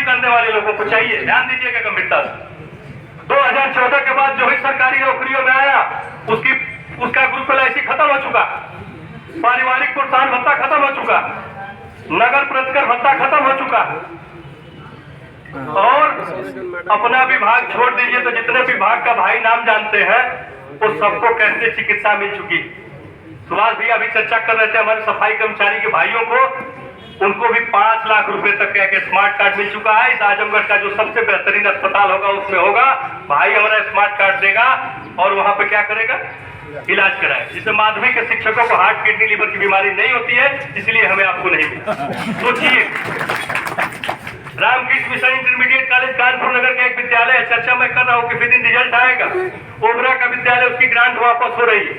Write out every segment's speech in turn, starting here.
करने वाले लोगों को चाहिए। ध्यान दीजिएगा गंभीरता से। 2014 के बाद जो ही सरकारी नौकरियों में आया उसका ग्रुप LIC खत्म हो चुका, पारिवारिक प्रोत्साहन भत्ता खत्म हो चुका, नगर प्रतिकर भत्ता खत्म हो चुका, और अपना विभाग छोड़ दीजिए तो जितने विभाग का भाई नाम जानते हैं वो सबको कैसे चिकित्सा मिल चुकी। सुभाष भैया अभी चर्चा कर रहे थे हमारे सफाई कर्मचारी के भाइयों को, उनको भी 5 लाख रुपए तक के स्मार्ट कार्ड मिल चुका है। इस आजमगढ़ का जो सबसे बेहतरीन अस्पताल होगा उसमें होगा, भाई हमारा स्मार्ट कार्ड देगा और वहां पे क्या करेगा, इलाज कराए। जिससे माध्यमिक के शिक्षकों को हार्ट, किडनी, लीवर की बीमारी नहीं होती है, इसलिए हमें आपको नहीं मिला। सोचिए, Ramakrishna mission intermediate college Kanpur Nagar का एक विद्यालय है, चर्चा मैं कर रहा हूँ कि फिर दिन रिजल्ट आएगा, ओबरा का विद्यालय, उसकी ग्रांट वापस हो रही है।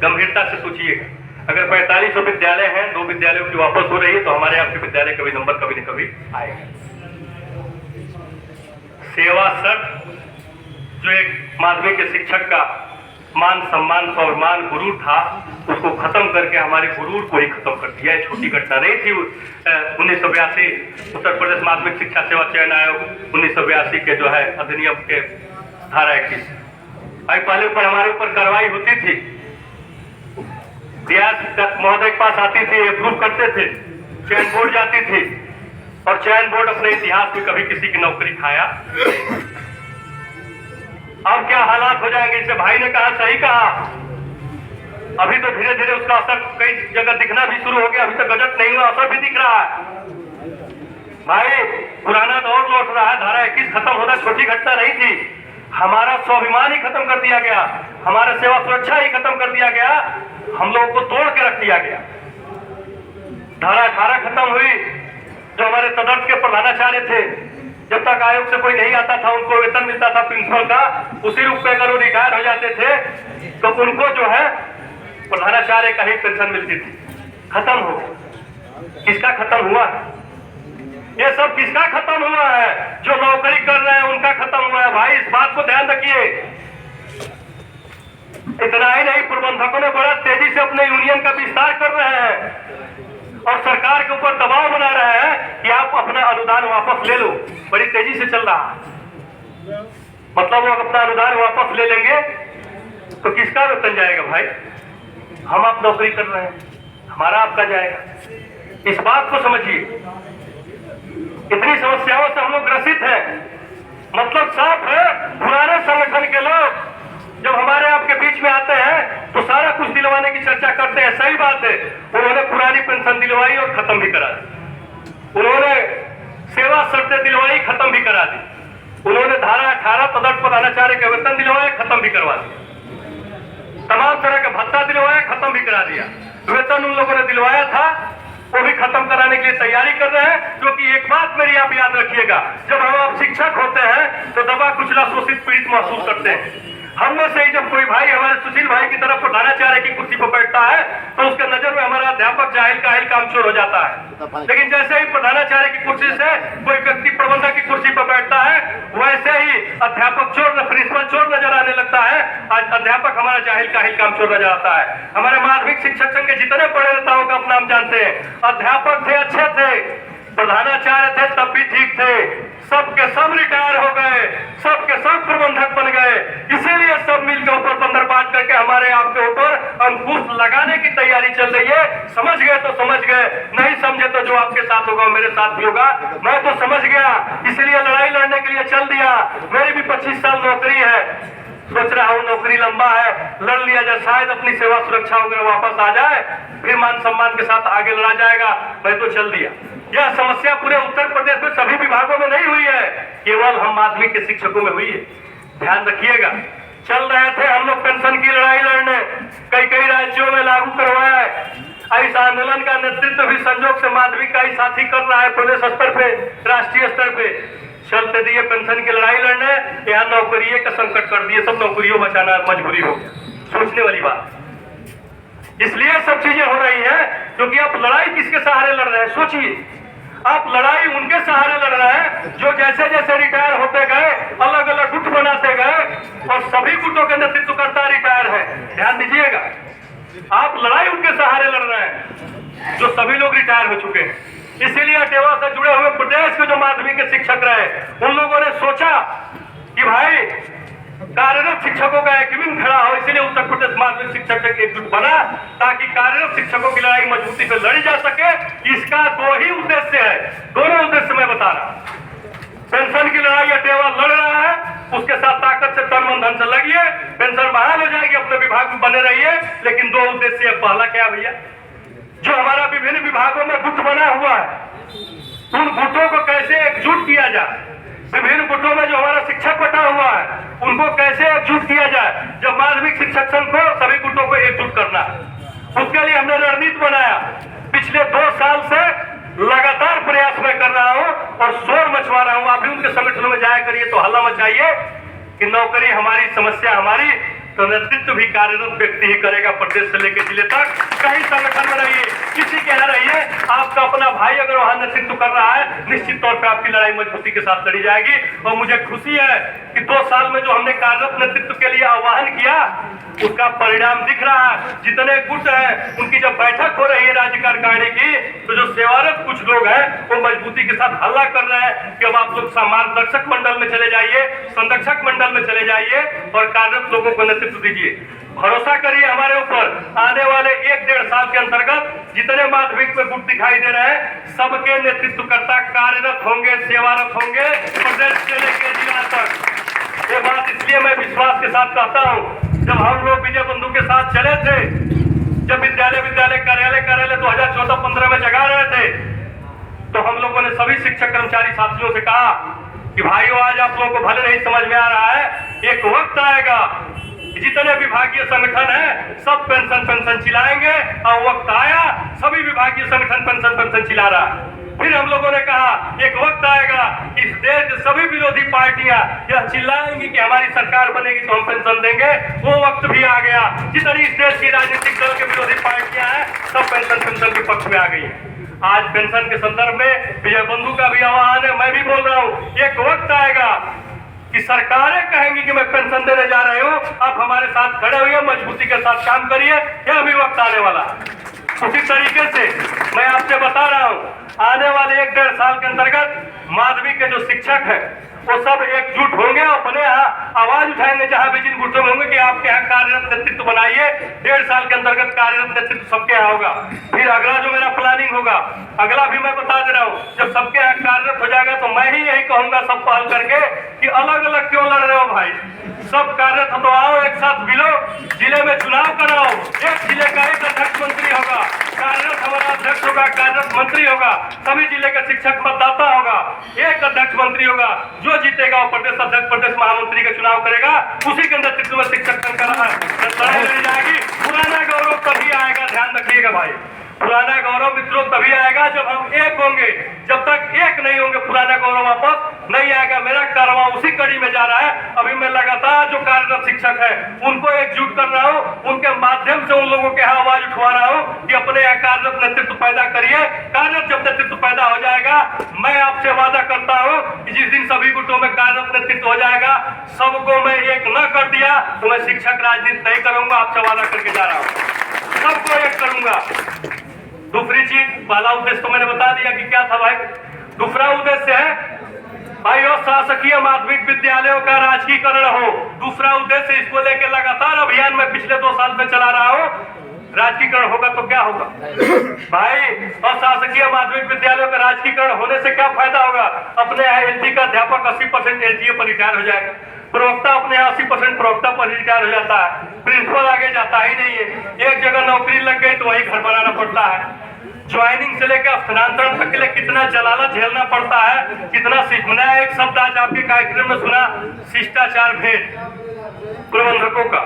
गंभीरता से सोचिएगा, अगर 4500 विद्यालय हैं, 2 विद्यालयों की वापस हो रही है, तो हमारे आपके विद्यालय का भी नंबर कभी न कभी आएगा। सेवा शर्त जो एक माध्यमिक के शिक्षक का मान सम्मान स्वाभिमान गुरूर था, उसको खत्म करके हमारे गुरूर को ही खत्म कर दिया। छोटी घटना नहीं थी। 1982 उत्तर प्रदेश माध्यमिक शिक्षा सेवा चयन आयोग 1982 के जो है अधिनियम के धारा 21 पहले पर हमारे ऊपर कार्रवाई होती थी, महोदय के पास आती थी, अप्रूव करते थे, चयन बोर्ड जाती थी, और चयन बोर्ड अपने इतिहास में कभी किसी की नौकरी खाया। अब क्या हालात हो जाएंगे, इसे भाई ने कहा, सही कहा। अभी तो धीरे धीरे उसका असर कई जगह दिखना भी शुरू हो गया, अभी तक गजट नहीं हुआ, असर भी दिख रहा है। भाई पुराना दौर लौट रहा है, धारा 21 खत्म होना छोटी घटना नहीं थी। हमारा स्वाभिमान ही खत्म कर दिया गया, हमारा सेवा सुरक्षा ही खत्म कर दिया गया, हम लोगों को तोड़ के रख दिया गया। धारा 18 खत्म हुई, जो हमारे तदर्थ के प्रधानाचार्य थे, जब तक आयोग से कोई नहीं आता था उनको वेतन मिलता था प्रिंसिपल का, उसी रूप में अगर वो रिटायर हो जाते थे तो उनको जो है प्रधानाचार्य का ही पेंशन मिलती थी। खत्म हो, किसका खत्म हुआ है? ये सब किसका खत्म हुआ है? जो नौकरी कर रहे हैं उनका खत्म हुआ है। भाई इस बात को ध्यान रखिए। इतना ही नहीं, प्रबंधकों ने बड़ा तेजी से अपने यूनियन का विस्तार कर रहे हैं और सरकार के ऊपर दबाव बना रहे हैं कि आप अपना अनुदान वापस ले लो। बड़ी तेजी से चल रहा है, मतलब वो अपना अनुदान वापस ले लेंगे तो किसका वेतन जाएगा? भाई हम आप नौकरी कर रहे हैं, हमारा आपका जाएगा। इस बात को समझिए। इतनी समस्याओं से हम लोग ग्रसित हैं। मतलब साफ है, पुराने संगठन के लोग जब हमारे आपके बीच में आते हैं तो सारा कुछ दिलवाने की चर्चा करते हैं। सही बात है, उन्होंने पुरानी पेंशन दिलवाई और खत्म भी करा दी, उन्होंने सेवा शर्तें दिलवाई, खत्म भी करा दी, उन्होंने धारा 18 तदर्थ प्रधानाचार्य के वेतन दिलवाए, खत्म भी करवा दिया, तमाम तरह का भत्ता दिलवाया, खत्म भी करा दिया। वेतन उन लोगों ने दिलवाया था वो भी खत्म कराने के लिए तैयारी कर रहे हैं। क्योंकि एक बात मेरी आप याद रखिएगा, जब हम आप शिक्षक होते हैं तो दबा कुचला शोषित पीड़ित महसूस करते हैं। हम में से ही जब कोई भाई हमारे सुशील भाई की तरफ प्रधानाचार्य की कुर्सी पर बैठता है तो उसके नजर में हमारा अध्यापक जाहिल काहिल कामचोर हो जाता है। लेकिन जैसे ही प्रधानाचार्य की कुर्सी से कोई व्यक्ति प्रबंधक की कुर्सी पर बैठता है, वैसे ही अध्यापक चोर, प्रिंसिपल चोर नजर आने लगता है। आज अध्यापक हमारा जाहिल काहिल कामचोर नजर आता है। हमारे माध्यमिक शिक्षक संघ के जितने बड़े नेताओं का आप नाम जानते हैं, अध्यापक थे, अच्छे थे, प्रधानाचार्य थे तब भी ठीक थे, सबके सब रिटायर हो गए, सबके सब प्रबंधक बन गए। इसीलिए सब मिलकर ऊपर बंदर बांट करके हमारे आपके ऊपर अंकुश लगाने की तैयारी चल रही है। समझ गए तो समझ गए, नहीं समझे तो जो आपके साथ होगा मेरे साथ भी होगा। मैं तो समझ गया, इसलिए लड़ाई लड़ने के लिए चल दिया। मेरी भी 25 साल नौकरी है, सोच रहा हूँ नौकरी लंबा है, लड़ लिया जाए, शायद अपनी सेवा सुरक्षा वगैरह वापस आ जाए, फिर मान सम्मान के साथ आगे लड़ा जाएगा। मैं तो चल दिया। यह समस्या पूरे उत्तर प्रदेश में सभी विभागों में नहीं हुई है, केवल हम माध्यमिक के शिक्षकों में हुई है। ध्यान रखिएगा। चल रहे थे हम लोग पेंशन की लड़ाई लड़ने, कई राज्यों में लागू करवाया है। इस आंदोलन का नेतृत्व भी संयोग से माध्यमिक का ही साथी कर रहा है, प्रदेश स्तर पे, राष्ट्रीय स्तर पे। चलते दिए पेंशन की लड़ाई लड़ने, यहाँ नौकरियों का संकट कर दिए, सब नौकरियों बचाना मजबूरी हो गया। सोचने वाली बात। इसलिए सब चीजें हो रही है क्योंकि आप लड़ाई किसके सहारे लड़ रहे हैं? सोचिए, आप लड़ाई उनके सहारे लड़ रहे हैं जो जैसे जैसे रिटायर होते गए अलग अलग गुट बनाते गए और सभी गुटों के नेतृत्व करता रिटायर है। ध्यान दीजिएगा, आप लड़ाई उनके सहारे लड़ रहे हैं जो सभी लोग रिटायर हो चुके हैं। इसीलिए अटेवा से जुड़े हुए प्रदेश प्रदेश के जो माध्यमिक के शिक्षक रहे उन लोगों ने सोचा कि भाई कार्यरत शिक्षकों का एक विंग खड़ा हो, इसलिए उत्तर प्रदेश माध्यमिक शिक्षक एकजुट बना ताकि कार्यरत शिक्षकों की लड़ाई मजबूती पे लड़ी जा सके। इसका दो ही उद्देश्य है, दोनों उद्देश्य मैं बता रहा हूं। पेंशन की लड़ाई अटेवा लड़ रहा है, उसके साथ ताकत से तन मन धन से लगिए, पेंशन बहाल हो जाएगी, अपने विभाग में बने रहिए। लेकिन दो उद्देश्य है। पहला क्या भैया, जो हमारा विभिन्न विभागों में गुट बना हुआ है उन गुटों को कैसे एकजुट किया जाए, विभिन्न गुटों में जो हमारा शिक्षक बटा हुआ है उनको कैसे एकजुट किया जाए। जब माध्यमिक शिक्षक संघ को सभी गुटों को एकजुट करना, उसके लिए हमने रणनीति बनाया। पिछले 2 साल से लगातार प्रयास मैं कर रहा हूं और शोर मचवा रहा हूं। आप भी उनके संगठनों में जाया करिए तो हल्ला मचाइए कि नौकरी हमारी, समस्या हमारी, तो नेतृत्व भी कार्यरत व्यक्ति ही करेगा। प्रदेश से लेकर जिले तक कहीं संगठन बनाइए, किसी के यहाँ रहिए, आपका अपना भाई अगर वहां नेतृत्व कर रहा है, निश्चित तौर पे आपकी लड़ाई मजबूती के साथ लड़ी जाएगी। और मुझे खुशी है कि 2 साल में जो हमने कार्यरत नेतृत्व के लिए आह्वान किया उसका परिणाम दिख रहा है। जितने गुट हैं उनकी जब बैठक हो रही है राज्य कार्यकारिणी की, तो जो सेवारत कुछ लोग हैं वो मजबूती के साथ हल्ला कर रहे हैं कि अब आप लोग मार्गदर्शक मंडल में चले जाइए, संरक्षक मंडल में चले जाइए और कार्यरत लोगों को नेतृत्व दीजिए। भरोसा करिए हमारे ऊपर, आने वाले 1-1.5 साल के अंतर्गत जितने माध्यमिक में गुट दिखाई दे रहे हैं सबके नेतृत्वकर्ता कार्यरत होंगे, सेवारत होंगे, प्रदेश से लेकर जिला तक। ये बात इसलिए मैं विश्वास के साथ कहता हूँ, जब हम लोग विजय बंधु के साथ चले थे, जब विद्यालय कार्यालय 2014-15 में जगा रहे थे, तो हम लोगों ने सभी शिक्षक कर्मचारी साथियों से कहा कि भाइयों आज आप लोगों को भले नहीं समझ में आ रहा है, एक वक्त आएगा जितने विभागीय संगठन है सब पेंशन चिल्लाएंगे, और वक्त आया सभी विभागीय संगठन पेंशन चिल्ला रहा है। फिर हम लोगों ने कहा एक वक्त आएगा इस देश के सभी विरोधी पार्टियां यह चिल्लाएंगी कि हमारी सरकार बनेगी तो हम पेंशन देंगे। वो वक्त भी आ गया। जितनी इस देश की राजनीतिक दल के विरोधी पार्टियां हैं सब पेंशन के पक्ष में आ गई है। आज पेंशन के संदर्भ में विजय बंधु का भी आह्वान है, मैं भी बोल रहा हूँ, एक वक्त आएगा कि सरकारें कहेंगी कि मैं पेंशन देने जा रही हूँ, आप हमारे साथ खड़े हुए मजबूती के साथ काम करिए। यह भी वक्त आने वाला है। उसी तरीके से मैं आपसे बता रहा हूँ, आने वाले 1-1.5 साल के अंतर्गत माध्यमिक के जो शिक्षक हैं वो सब एकजुट होंगे, अपने यहाँ आवाज उठाएंगे जहां भी जिन गुटों में होंगे कि आपके यहाँ कार्यरत नेतृत्व बनाइए। 1.5 साल के अंतर्गत कार्यरत नेतृत्व सबके यहाँ होगा। फिर अगला जो मेरा प्लानिंग होगा, अगला भी मैं बता दे रहा हूँ, जब सबके यहाँ कार्यरत हो जाएगा तो मैं ही यही कहूंगा सब पहल करके कि अलग अलग क्यों लड़ रहे हो भाई, सब कार्यरत हो तो आओ, एक साथ मिलो, जिले में चुनाव कराओ, एक जिले का एक अध्यक्ष मंत्री होगा, कार्यरत हमारा अध्यक्ष होगा, कार्यरत मंत्री होगा, सभी जिले का शिक्षक मतदाता होगा, एक अध्यक्ष मंत्री होगा, जो जीतेगा वो प्रदेश अध्यक्ष, प्रदेश महामंत्री का चुनाव करेगा, उसी के नेतृत्व में शिक्षक संघ का लड़ाई लड़ी जाएगी। पुराना गौरव तभी आएगा, ध्यान रखिएगा भाई, पुराना गौरव मित्रों तभी आएगा जब हम एक होंगे। जब तक एक नहीं होंगे पुराना गौरव वापस नहीं आएगा। मेरा कारवां उसी कड़ी में जा रहा है। अभी मैं लगातार जो कार्यरत शिक्षक है उनको एकजुट कर रहा हूँ, उनके माध्यम से उन लोगों के यहाँ आवाज उठवा रहा हूँ कि अपने यहाँ कार्यरत नेतृत्व पैदा करिए। कार्यरत जब नेतृत्व पैदा हो जाएगा, मैं आपसे वादा करता हूँ कि जिस दिन सभी गुटों में कार्यरत नेतृत्व हो जाएगा, सबको मैं एक न कर दिया तो मैं शिक्षक राजनीति नहीं करूंगा, आपसे वादा करके जा रहा हूँ, सबको एक करूंगा। दूसरी चीज, पहला उद्देश्य तो मैंने बता दिया कि क्या था भाई। दूसरा उद्देश्य है भाई और शासकीय माध्यमिक विद्यालयों का राजकीकरण हो। दूसरा उद्देश्य, इसको लेकर लगातार अभियान में पिछले 2 साल में चला रहा हूँ। राजकीकरण होगा तो क्या होगा भाई, और शासकीय माध्यमिक विद्यालयों का राजकीकरण होने से क्या फायदा होगा। अपने यहाँ एलटी का अध्यापक 80% एलटीए पर रिटायर हो जाएगा, प्रवक्ता अपने 80% प्रवक्ता पर रिटायर हो जाता है, प्रिंसिपल आगे जाता ही नहीं है। एक जगह नौकरी लग गई तो वही घर बनाना पड़ता है। ज्वाइनिंग से लेकर स्थानांतरण तक के लिए कितना जलाला झेलना पड़ता है, कितना मैंने एक शब्द आज आपके कार्यक्रम में सुना, शिष्टाचार भेद प्रबंधकों का,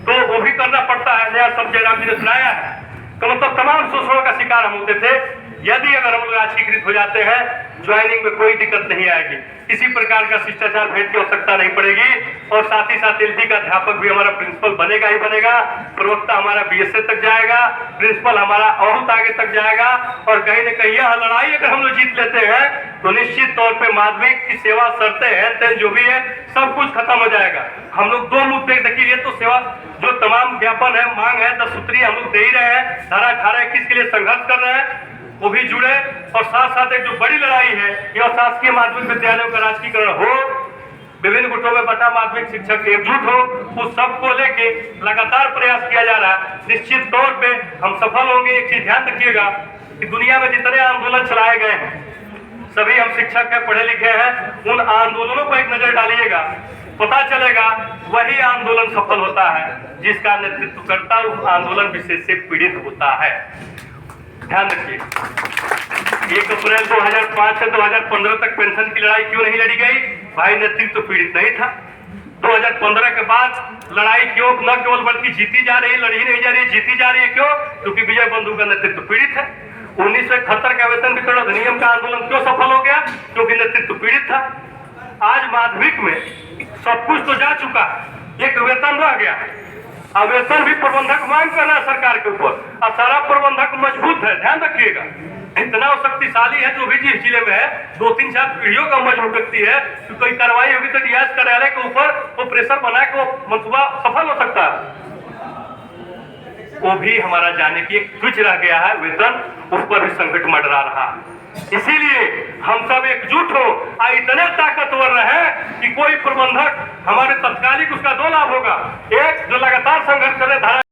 तो वो भी करना पड़ता है। नया शब्द जयराम जी ने सुनाया है। तो मतलब तमाम शोषणों का शिकार हम होते थे। यदि अगर हम लोग राजकीकृत हो जाते हैं, ज्वाइनिंग में कोई दिक्कत नहीं आएगी, किसी प्रकार का शिष्टाचार भेद की आवश्यकता नहीं पड़ेगी। और साथ ही साथ एलटी का अध्यापक भी हमारा प्रिंसिपल बनेगा ही बनेगा, प्रवक्ता हमारा बीएसए तक जाएगा, प्रिंसिपल हमारा और आगे तक जाएगा। और कहीं न कहीं यह लड़ाई अगर हम लोग जीत लेते हैं तो निश्चित तौर पे माध्यमिक की सेवा शर्तें हैं जो भी है सब कुछ खत्म हो जाएगा। हम लोग 2 मुद्दे देखिए, ये तो सेवा जो तमाम ज्ञापन है, मांग है, 10 सूत्री हम लोग दे ही रहे हैं, धारा 18-21 के लिए संघर्ष कर रहे हैं। वो भी जुड़े। और साथ साथ एक जो बड़ी लड़ाई है कि शासकीय माध्यमिक विद्यालयों का राजकीयकरण हो, विभिन्न गुटों में बटा माध्यमिक शिक्षक एकजुट हो, उस सब को लेके लगातार प्रयास किया जा रहा है। निश्चित तौर पे हम सफल होंगे। एक चीज ध्यान रखिएगा कि दुनिया में जितने आंदोलन चलाए गए हैं, सभी हम शिक्षक हैं, पढ़े लिखे हैं, उन आंदोलनों पर एक नजर डालिएगा, पता चलेगा वही आंदोलन सफल होता है जिसका नेतृत्व करता उस आंदोलन विशेष से पीड़ित होता है। ध्यान रखिए, 1 अप्रैल 2005 से 2015 तक पेंशन की लड़ाई क्यों नहीं लड़ी गई? भाई नेतृत्व पीड़ित नहीं था। 2015 के बाद लड़ाई क्यों न केवल बल्कि जीती जा रही, लड़ी नहीं जा रही, जीती जा रही है। क्यों? क्योंकि विजय बंधु का नेतृत्व पीड़ित है। 1971 का वेतन वितरण अधिनियम का आंदोलन क्यों सफल हो गया? क्योंकि नेतृत्व पीड़ित था। आज माध्यमिक में सब कुछ तो जा चुका है, एक वेतन रह गया। अब वेतन भी प्रबंधक मांग कर रहा है सरकार के ऊपर, और सारा प्रबंधक मजबूत है। ध्यान रखिएगा, इतना शक्तिशाली है जो भी जिस जिले में है, 2-3-4 पीढ़ियों का मज हो सकती है। तो कोई कार्रवाई होगी तो डीएस कार्यालय के ऊपर वो प्रेशर बना के वो मंसूबा सफल हो सकता है। वो भी हमारा जाने की एक स्विच रह गया है, वेतन, उस पर भी संकट मंडरा रहा है। इसीलिए हम सब एकजुट हो, इतने ताकतवर रहे कि कोई प्रबंधक हमारे तत्कालिक उसका 2 लाभ होगा। एक, जो लगातार संघर्ष करे, धारा